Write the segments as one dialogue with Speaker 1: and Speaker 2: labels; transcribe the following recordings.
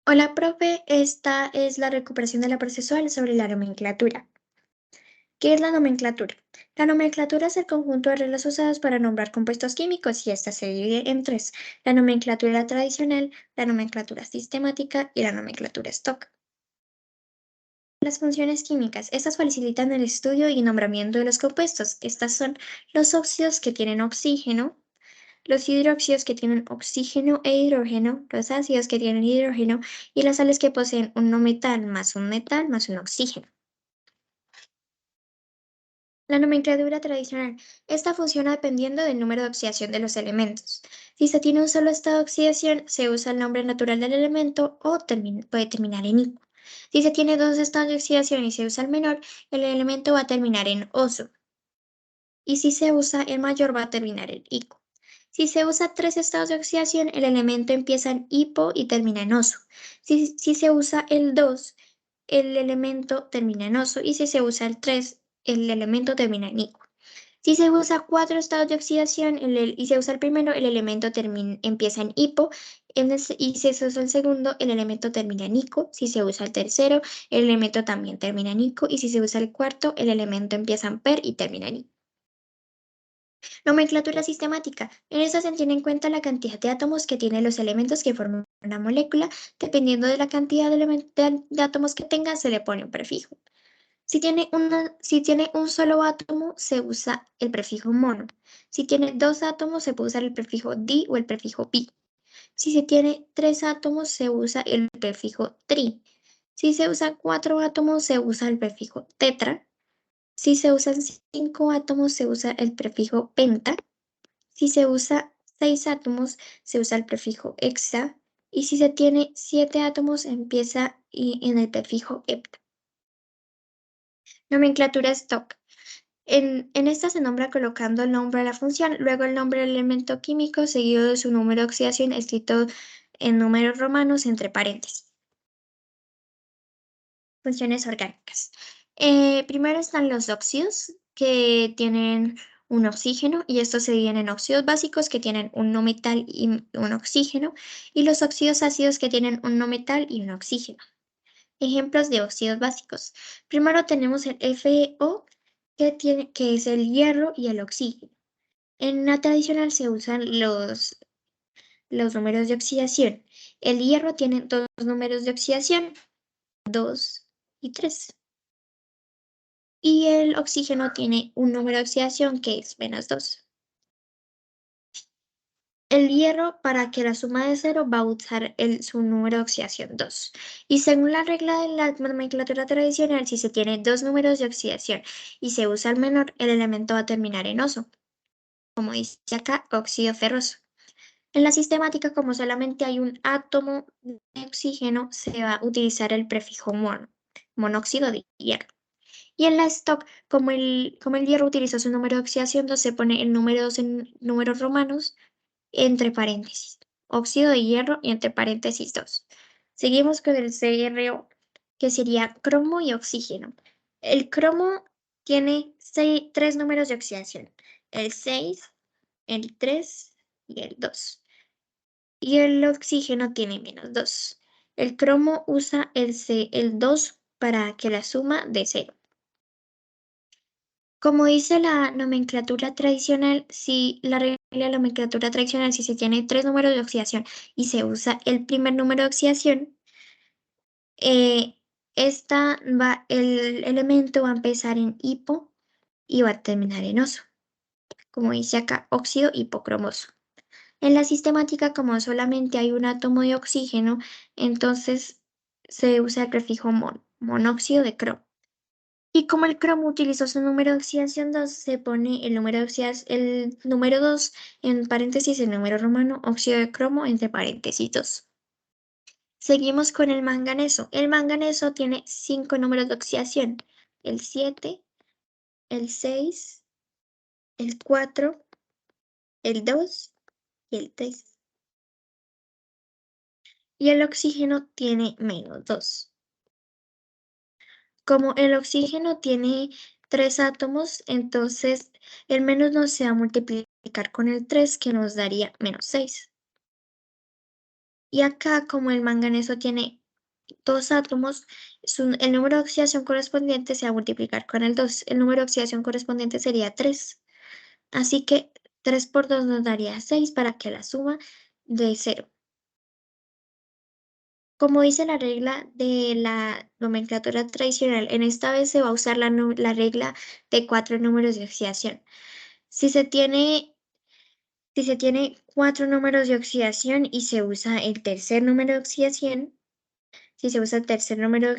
Speaker 1: Hola, profe. Esta es la recuperación de la procesual sobre la nomenclatura. ¿Qué es la nomenclatura? La nomenclatura es el conjunto de reglas usadas para nombrar compuestos químicos y esta se divide en tres: la nomenclatura tradicional, la nomenclatura sistemática y la nomenclatura stock. Las funciones químicas. Estas facilitan el estudio y nombramiento de los compuestos. Estas son los óxidos que tienen oxígeno, los hidróxidos que tienen oxígeno e hidrógeno, los ácidos que tienen hidrógeno y las sales que poseen un no metal más un oxígeno. La nomenclatura tradicional. Esta funciona dependiendo del número de oxidación de los elementos. Si se tiene un solo estado de oxidación, se usa el nombre natural del elemento o puede terminar en ico. Si se tiene dos estados de oxidación y se usa el menor, el elemento va a terminar en oso. Y si se usa el mayor, va a terminar en ico. Si se usa tres estados de oxidación, el elemento empieza en hipo y termina en oso. Si se usa el 2, el elemento termina en oso. Y si se usa el 3, el elemento termina en ico. Si se usa cuatro estados de oxidación y se usa el primero, el elemento empieza en hipo. Y si se usa el segundo, el elemento termina en ico. Si se usa el tercero, el elemento también termina en ico. Y si se usa el cuarto, el elemento empieza en per y termina en ico. Nomenclatura sistemática. En esta se tiene en cuenta la cantidad de átomos que tienen los elementos que forman una molécula. Dependiendo de la cantidad de átomos que tenga, se le pone un prefijo. Si tiene un solo átomo, se usa el prefijo mono. Si tiene dos átomos, se puede usar el prefijo di o el prefijo bi. Si se tiene tres átomos, se usa el prefijo tri. Si se usan cuatro átomos, se usa el prefijo tetra. Si se usan cinco átomos, se usa el prefijo penta. Si se usa 6 átomos, se usa el prefijo hexa. Y si se tiene 7 átomos, empieza en el prefijo hepta. Nomenclatura stock. En esta se nombra colocando el nombre de la función, luego el nombre del elemento químico, seguido de su número de oxidación, escrito en números romanos entre paréntesis. Funciones orgánicas. Primero están los óxidos, que tienen un oxígeno, y estos se dividen en óxidos básicos, que tienen un no metal y un oxígeno, y los óxidos ácidos, que tienen un no metal y un oxígeno. Ejemplos de óxidos básicos. Primero tenemos el FeO, que es el hierro y el oxígeno. En la tradicional se usan los números de oxidación. El hierro tiene dos números de oxidación, 2 y 3. Y el oxígeno tiene un número de oxidación que es -2. El hierro, para que la suma de 0, va a usar su número de oxidación 2. Y según la regla de la nomenclatura tradicional, si se tiene dos números de oxidación y se usa el menor, el elemento va a terminar en oso, como dice acá, óxido ferroso. En la sistemática, como solamente hay un átomo de oxígeno, se va a utilizar el prefijo mono, monóxido de hierro. Y en la stock, como el hierro utilizó su número de oxidación 2, se pone el número 2 en números romanos entre paréntesis. Óxido de hierro y entre paréntesis 2. Seguimos con el CRO, que sería cromo y oxígeno. El cromo tiene tres números de oxidación: el 6, el 3 y el 2. Y el oxígeno tiene -2. El cromo usa el 2 para que la suma de 0. Como dice la nomenclatura tradicional, si la regla de la nomenclatura tradicional, si se tiene tres números de oxidación y se usa el primer número de oxidación, eh, el elemento va a empezar en hipo y va a terminar en oso. Como dice acá, óxido hipocromoso. En la sistemática, como solamente hay un átomo de oxígeno, entonces se usa el prefijo monóxido de cromo. Y como el cromo utilizó su número de oxidación 2, se pone el número 2 en paréntesis, el número romano, óxido de cromo entre paréntesis 2. Seguimos con el manganeso. El manganeso tiene 5 números de oxidación: el 7, el 6, el 4, el 2 y el 3. Y el oxígeno tiene -2. Como el oxígeno tiene 3 átomos, entonces el -2 se va a multiplicar con el 3, que nos daría -6. Y acá, como el manganeso tiene 2 átomos, el número de oxidación correspondiente se va a multiplicar con el 2. El número de oxidación correspondiente sería 3. Así que 3 por 2 nos daría 6 para que la suma de 0. Como dice la regla de la nomenclatura tradicional, en esta vez se va a usar la regla de 4 números de oxidación. Si se tiene, si se tiene 4 números de oxidación y se usa el tercer número de oxidación, si se usa el tercer número de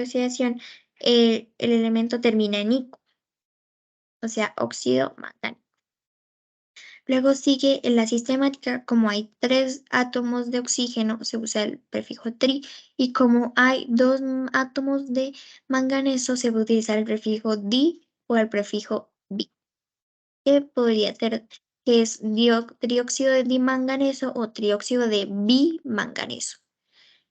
Speaker 1: oxidación, el elemento termina en ico, o sea, óxido mangánico. Luego sigue en la sistemática, como hay 3 átomos de oxígeno, se usa el prefijo tri, y como hay 2 átomos de manganeso, se va a utilizar el prefijo di o el prefijo bi, que podría ser que es trióxido de dimanganeso o trióxido de bimanganeso.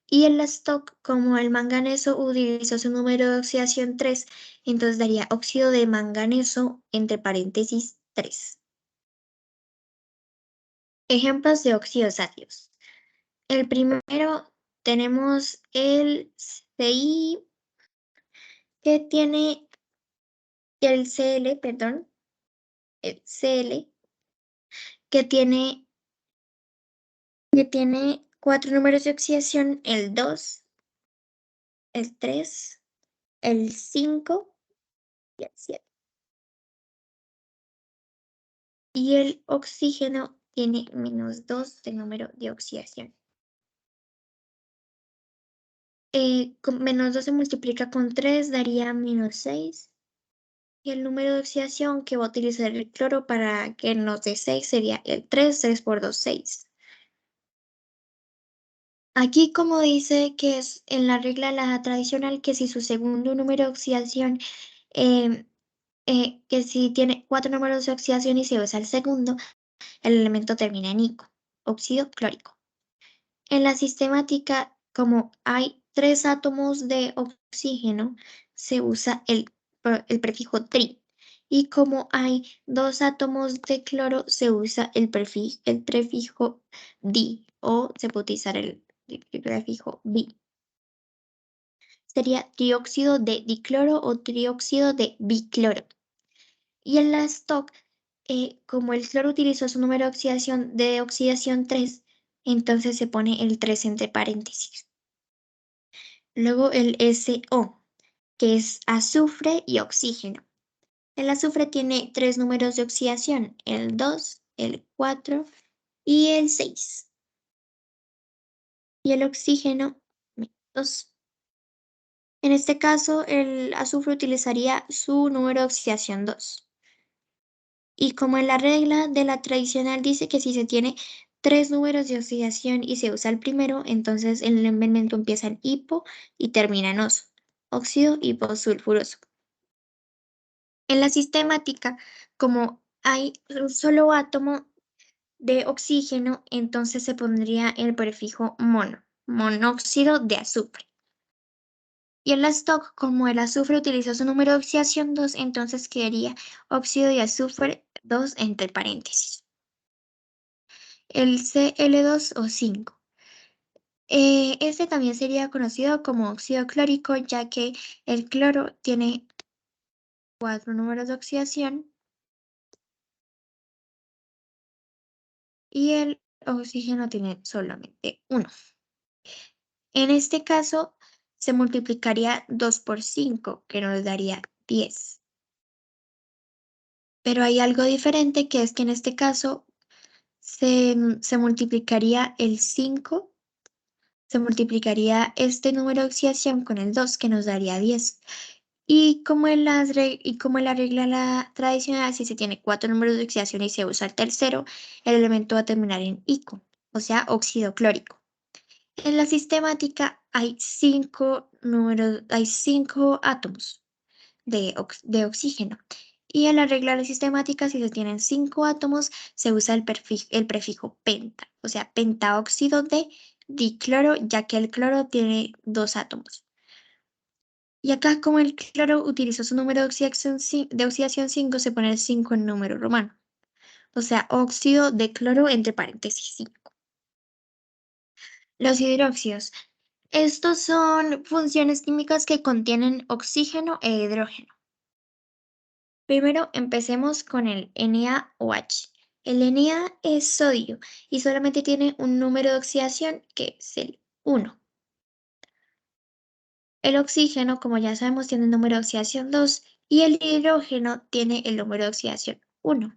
Speaker 1: Y en la stock, como el manganeso utilizó su número de oxidación 3, entonces daría óxido de manganeso entre paréntesis 3. Ejemplos de óxidos ácidos. El primero tenemos el CI, que tiene el Cl, perdón, el Cl, que tiene 4 números de oxidación, el 2, el 3, el 5 y el 7. Y el oxígeno tiene -2 de número de oxidación. Con -2 se multiplica con 3, daría -6. Y el número de oxidación que va a utilizar el cloro para que nos dé 6 sería el 3 por 2, 6. Aquí, como dice que es en la regla la tradicional, que si su segundo número de oxidación, em, que si tiene 4 números de oxidación y se usa el segundo, el elemento termina en ico, óxido clórico. En la sistemática, como hay 3 átomos de oxígeno, se usa el prefijo tri. Y como hay 2 átomos de cloro, se usa el prefijo di, o se puede utilizar el prefijo bi. Sería trióxido de dicloro o trióxido de bicloro. Y en la stock, como el cloro utilizó su número de oxidación 3, entonces se pone el 3 entre paréntesis. Luego el SO, que es azufre y oxígeno. El azufre tiene 3 números de oxidación, el 2, el 4 y el 6. Y el oxígeno, 2. En este caso, el azufre utilizaría su número de oxidación 2. Y como en la regla de la tradicional dice que si se tiene 3 números de oxidación y se usa el primero, entonces el elemento empieza en hipo y termina en oso, óxido hiposulfuroso. En la sistemática, como hay un solo átomo de oxígeno, entonces se pondría el prefijo mono, monóxido de azufre. Y en la stock, como el azufre utilizó su número de oxidación 2, entonces quedaría óxido de azufre 2 entre paréntesis. El Cl2 o 5. Este también sería conocido como óxido clórico, ya que el cloro tiene 4 números de oxidación y el oxígeno tiene solamente 1. En este caso, se multiplicaría 2 por 5, que nos daría 10. Pero hay algo diferente, que es que en este caso se multiplicaría el 5, se multiplicaría este número de oxidación con el 2, que nos daría 10. Y como en la regla tradicional, si se tiene 4 números de oxidación y se usa el tercero, el elemento va a terminar en ico, o sea, óxido clórico. En la sistemática hay 5 átomos de oxígeno. Y en la regla de la sistemática, si se tienen 5 átomos, se usa el prefijo penta, o sea, pentaóxido de dicloro, ya que el cloro tiene 2 átomos. Y acá, como el cloro utilizó su número de oxidación 5, se pone el 5 en número romano. O sea, óxido de cloro entre paréntesis 5. Los hidróxidos. Estos son funciones químicas que contienen oxígeno e hidrógeno. Primero empecemos con el NaOH. El Na es sodio y solamente tiene un número de oxidación que es el 1. El oxígeno, como ya sabemos, tiene el número de oxidación 2 y el hidrógeno tiene el número de oxidación 1.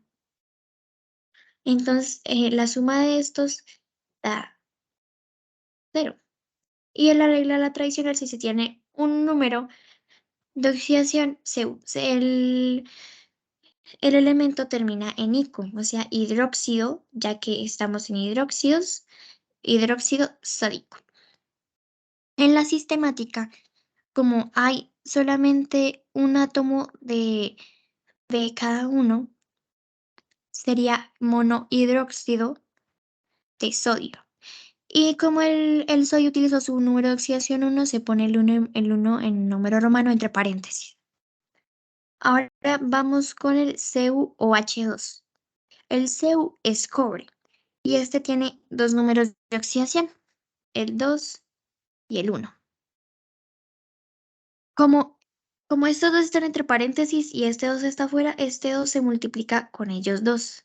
Speaker 1: Entonces, la suma de estos da 0. Y en la regla la tradicional, si se tiene un número de oxidación, el elemento termina en ico, o sea, hidróxido, ya que estamos en hidróxidos, hidróxido sódico. En la sistemática, como hay solamente un átomo de cada uno, sería monohidróxido de sodio. Y como el sodio utilizó su número de oxidación 1, se pone el 1 en número romano entre paréntesis. Ahora vamos con el CuOH2. El Cu es cobre y este tiene dos números de oxidación, el 2 y el 1. Como, como estos dos están entre paréntesis y este 2 está afuera, este 2 se multiplica con ellos dos.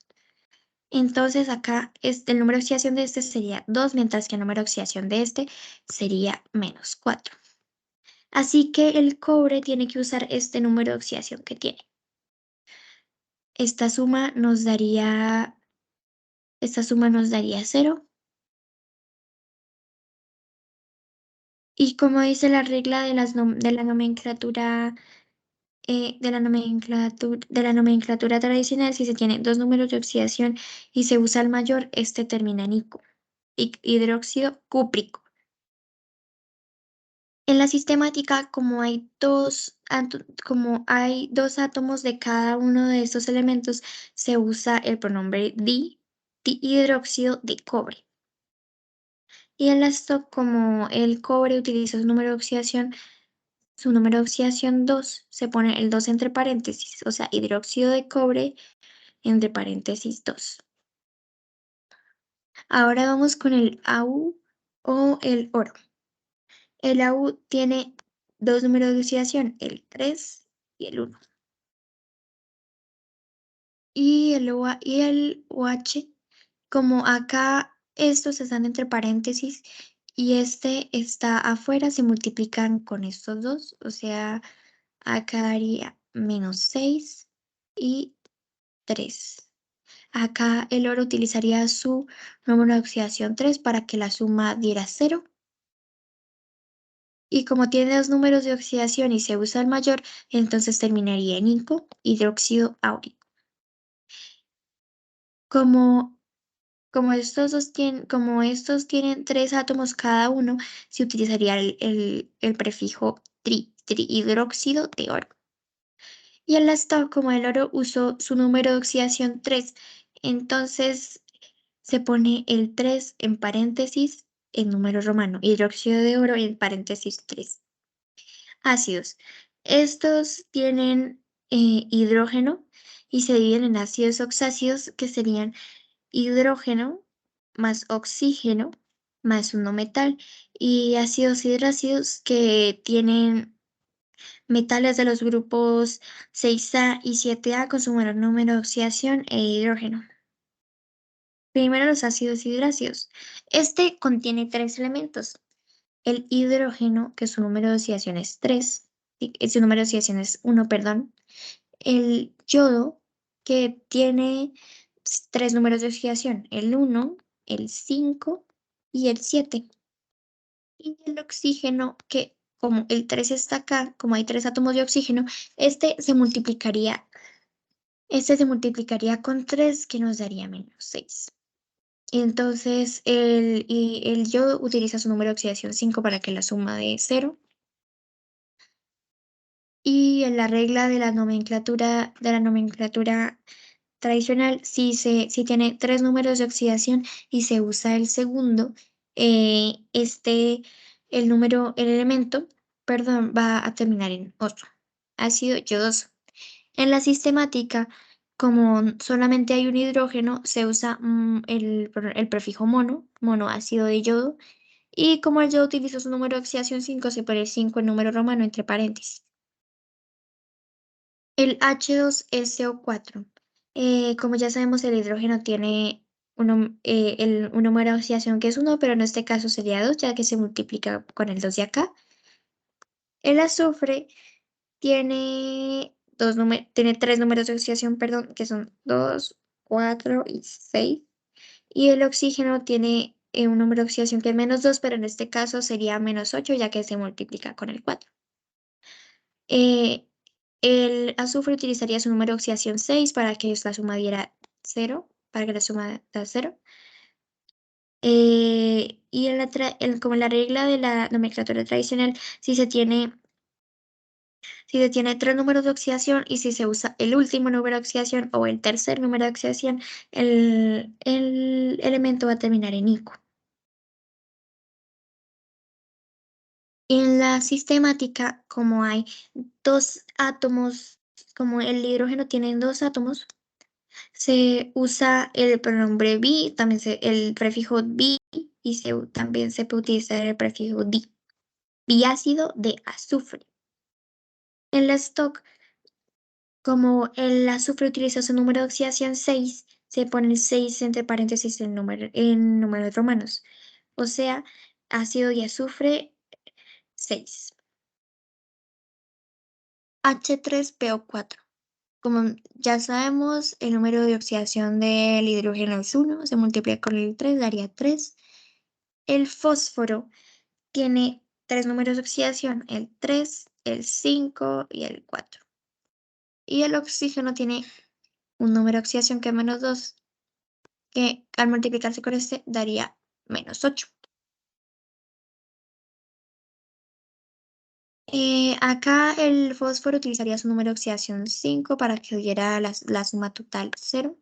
Speaker 1: Entonces acá el número de oxidación de este sería 2, mientras que el número de oxidación de este sería menos 4. Así que el cobre tiene que usar este número de oxidación que tiene. Esta suma nos daría, esta suma nos daría 0. Y como dice la regla de la nomenclatura, de la nomenclatura tradicional, si se tiene dos números de oxidación y se usa el mayor, este termina en ico, hidróxido cúprico. En la sistemática, como hay dos átomos de cada uno de estos elementos, se usa el pronombre dihidróxido de cobre. Y en la stock, como el cobre utiliza su número de oxidación 2, se pone el 2 entre paréntesis, o sea, hidróxido de cobre entre paréntesis 2. Ahora vamos con el Au o el oro. El Au tiene dos números de oxidación, el 3 y el 1. Y el OH, como acá estos están entre paréntesis y este está afuera, se multiplican con estos dos, o sea, acá daría menos 6 y 3. Acá el oro utilizaría su número de oxidación 3 para que la suma diera 0. Y como tiene dos números de oxidación y se usa el mayor, entonces terminaría en inco, hidróxido áurico. Como, como estos tienen tres átomos cada uno, se utilizaría el prefijo trihidróxido de oro. Y el stock, como el oro usó su número de oxidación 3, entonces se pone el 3 en paréntesis en número romano, hidróxido de oro en paréntesis 3. Ácidos. Estos tienen hidrógeno y se dividen en ácidos oxácidos que serían hidrógeno más oxígeno más uno metal y ácidos hidrácidos que tienen metales de los grupos 6A y 7A con su menor número de oxidación e hidrógeno. Primero los ácidos hidrácidos. Este contiene tres elementos. El hidrógeno, que su número de oxidación es 3, su número de oxidación es 1, perdón. El yodo, que tiene tres números de oxidación, el 1, el 5 y el 7. Y el oxígeno, que como el 3 está acá, como hay tres átomos de oxígeno, este se multiplicaría con 3, que nos daría menos 6. Entonces, el yodo utiliza su número de oxidación 5 para que la suma de 0. Y en la regla de la nomenclatura tradicional, si tiene tres números de oxidación y se usa el segundo, el elemento, perdón, va a terminar en otro, ácido yodoso. En la sistemática, como solamente hay un hidrógeno, se usa el prefijo monoácido de yodo, Y como yo utilizo su número de oxidación 5, se pone 5 en número romano entre paréntesis. El H2SO4. Como ya sabemos, el hidrógeno tiene un número de oxidación que es 1, pero en este caso sería 2, ya que se multiplica con el 2 de acá. El azufre tiene tres números de oxidación, perdón, que son 2, 4 y 6. Y el oxígeno tiene un número de oxidación que es -2, pero en este caso sería -8, ya que se multiplica con el 4. Eh, el azufre utilizaría su número de oxidación 6 para que la suma diera 0, para que la suma da 0. Y como la regla de la nomenclatura tradicional, si se tiene tres números de oxidación y si se usa el último número de oxidación o el tercer número de oxidación, el elemento va a terminar en ico. En la sistemática, como hay dos átomos, como el hidrógeno tiene dos átomos, se usa el pronombre bi, también el prefijo bi, y también se puede utilizar el prefijo di, biácido de azufre. En la stock, como el azufre utiliza su número de oxidación 6, se pone 6 entre paréntesis en números romanos. O sea, ácido de azufre 6. H3PO4. Como ya sabemos, el número de oxidación del hidrógeno es 1, se multiplica con el 3, daría 3. El fósforo tiene tres números de oxidación, el 3, el 5 y el 4. Y el oxígeno tiene un número de oxidación que es -2, que al multiplicarse con este daría -8. Acá el fósforo utilizaría su número de oxidación 5 para que diera la suma total 0.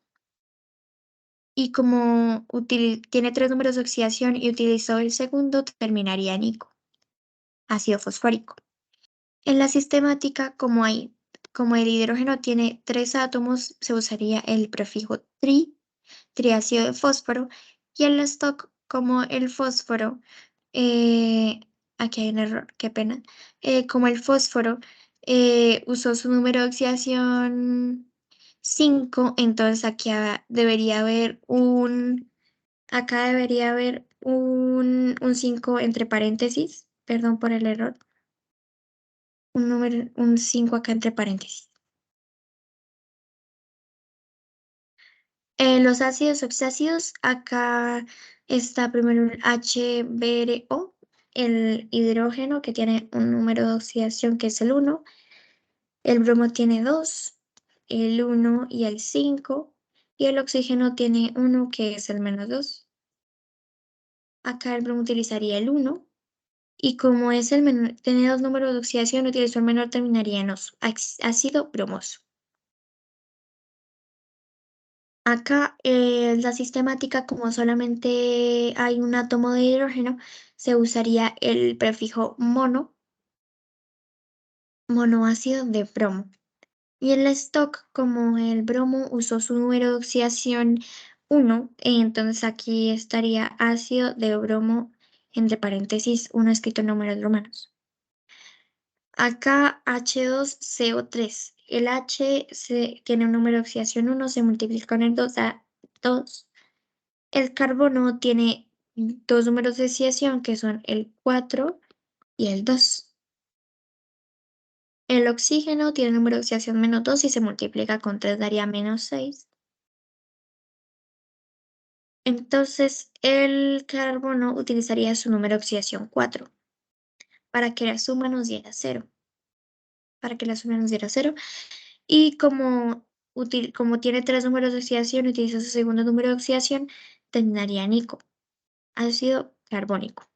Speaker 1: Y como tiene tres números de oxidación y utilizó el segundo, terminaría en ico, ácido fosfórico. En la sistemática, como el hidrógeno tiene tres átomos, se usaría el prefijo triácido de fósforo, y en la stock, como el fósforo, eh, aquí hay un error, qué pena, como el fósforo usó su número de oxidación 5, entonces acá debería haber un 5 entre paréntesis, perdón por el error, un 5 acá entre paréntesis. Los ácidos oxácidos, acá está primero el HBrO, el hidrógeno que tiene un número de oxidación que es el 1, el bromo tiene 2, el 1 y el 5, y el oxígeno tiene 1 que es el -2. Acá el bromo utilizaría el 1. Y como es el menor, tiene dos números de oxidación, utilizó el menor, terminaría en ácido bromoso. Acá la sistemática, como solamente hay un átomo de hidrógeno, se usaría el prefijo monoácido de bromo. Y el stock, como el bromo usó su número de oxidación 1, entonces aquí estaría ácido de bromo, entre paréntesis, 1 escrito en números romanos. Acá H2CO3. El tiene un número de oxidación 1, se multiplica con el 2, da 2. El carbono tiene dos números de oxidación que son el 4 y el 2. El oxígeno tiene número de oxidación -2 y se multiplica con 3, daría -6. Entonces el carbono utilizaría su número de oxidación 4 para que la suma nos diera 0. Para que la suma nos diera 0. Y como tiene tres números de oxidación, utiliza su segundo número de oxidación, terminaría en ico, ácido carbónico.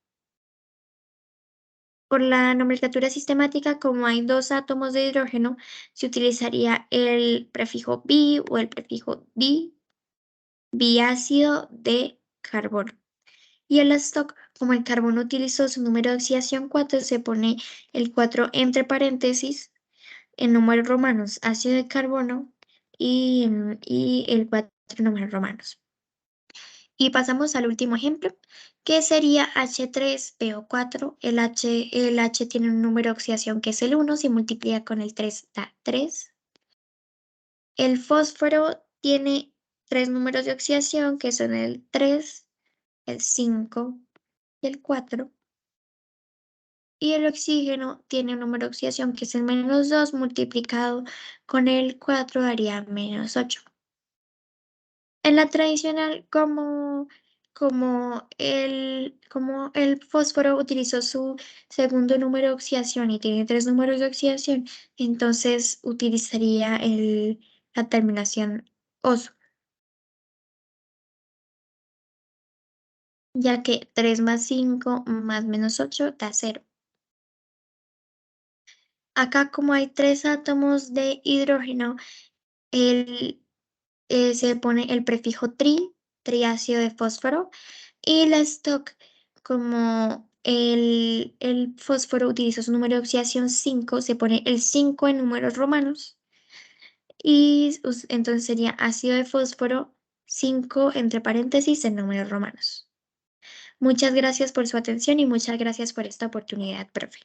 Speaker 1: Por la nomenclatura sistemática, como hay dos átomos de hidrógeno, se utilizaría el prefijo bi o el prefijo biácido de carbono. Y el stock, como el carbono utilizó su número de oxidación 4, se pone el 4 entre paréntesis en números romanos, ácido de carbono, y el 4 en números romanos. Y pasamos al último ejemplo, que sería H3PO4. El H tiene un número de oxidación que es el 1, si multiplica con el 3 da 3. El fósforo tiene tres números de oxidación que son el 3, el 5 y el 4. Y el oxígeno tiene un número de oxidación que es el -2 multiplicado con el 4 daría -8. En la tradicional, como el fósforo utilizó su segundo número de oxidación y tiene tres números de oxidación, entonces utilizaría la terminación oso, ya que 3 más 5 más -8 da 0. Acá, como hay tres átomos de hidrógeno, el se pone el prefijo triácido de fósforo, y la stock, como el fósforo utiliza su número de oxidación 5, se pone el 5 en números romanos, y entonces sería ácido de fósforo 5 entre paréntesis en números romanos. Muchas gracias por su atención y muchas gracias por esta oportunidad, profe.